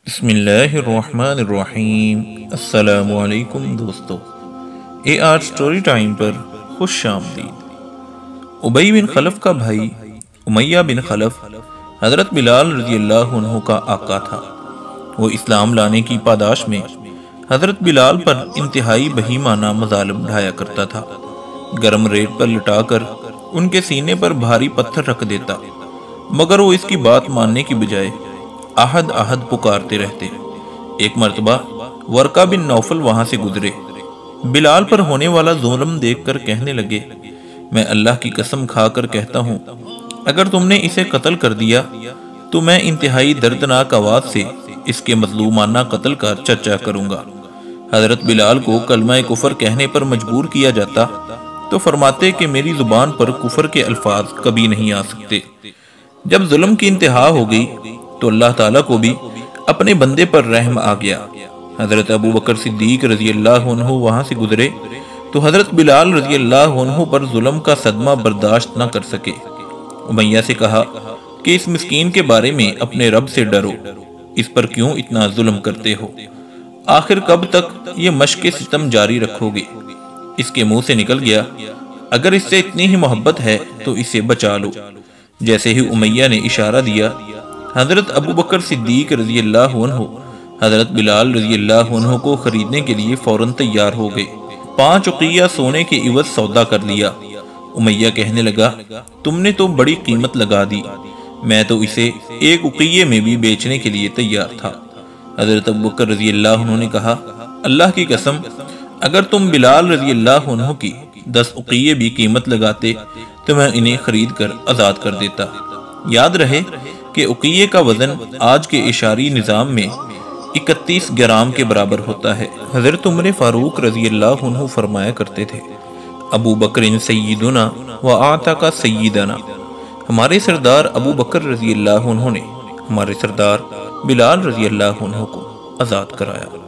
بسم اللہ الرحمن الرحیم۔ السلام علیکم دوستو، اے آر سٹوری ٹائم پر خوش آمدید۔ ابی بن خلف کا بھائی امیہ بن خلف حضرت بلال رضی اللہ عنہ کا آقا تھا۔ وہ اسلام لانے کی پاداش میں حضرت بلال پر انتہائی بہیمانہ مظالم ڈھایا کرتا تھا۔ گرم ریت پر لٹا کر ان کے سینے پر بھاری پتھر رکھ دیتا، مگر وہ اس کی بات ماننے کی بجائے احد احد پکارتے رہتے۔ ایک مرتبہ ورقہ بن نوفل وہاں سے گزرے، بلال پر ہونے والا ظلم دیکھ کر کہنے لگے، میں اللہ کی قسم کھا کر کہتا ہوں، اگر تم نے اسے قتل کر دیا تو میں انتہائی دردناک آواز سے اس کے مظلومانہ قتل کا چرچا کروں گا۔ حضرت بلال کو کلمہ کفر کہنے پر مجبور کیا جاتا تو فرماتے کہ میری زبان پر کفر کے الفاظ کبھی نہیں آ سکتے۔ جب ظلم کی انتہا ہو گئی تو اللہ تعالیٰ کو بھی اپنے بندے پر رحم آ گیا۔ حضرت ابو بکر صدیق رضی اللہ عنہ وہاں سے گزرے تو حضرت بلال رضی اللہ عنہ پر ظلم کا صدمہ برداشت نہ کر سکے۔ امیہ سے کہا کہ اس مسکین کے بارے میں اپنے رب سے ڈرو، اس پر کیوں اتنا ظلم کرتے ہو؟ آخر کب تک یہ مشق ستم جاری رکھو گے؟ اس کے منہ سے نکل گیا، اگر اس سے اتنی ہی محبت ہے تو اسے بچا لو۔ جیسے ہی امیہ نے اشارہ دیا، حضرت ابو بکر صدیق رضی اللہ عنہ حضرت بلال رضی اللہ عنہ کو خریدنے کے لیے فوراً تیار ہو گئے۔ 5 اقیہ سونے کے عوض سودا کر لیا۔ امیہ کہنے لگا، تم نے تو بڑی قیمت لگا دی، میں تو اسے 1 اقیہ میں بھی بیچنے کے لیے تیار تھا۔ حضرت ابو بکر رضی اللہ عنہ نے کہا، اللہ کی قسم، اگر تم بلال رضی اللہ عنہ کی 10 اقیہ بھی قیمت لگاتے تو میں انہیں خرید کر آزاد کر دیتا۔ یاد رہے کہ اقیہ کا وزن آج کے اشاری نظام میں 31 گرام کے برابر ہوتا ہے۔ حضرت عمر فاروق رضی اللہ عنہ فرمایا کرتے تھے، ابو بکر سیدنا و اعتق سیدنا، ہمارے سردار ابو بکر رضی اللہ عنہ نے ہمارے سردار بلال رضی اللہ عنہ کو آزاد کرایا۔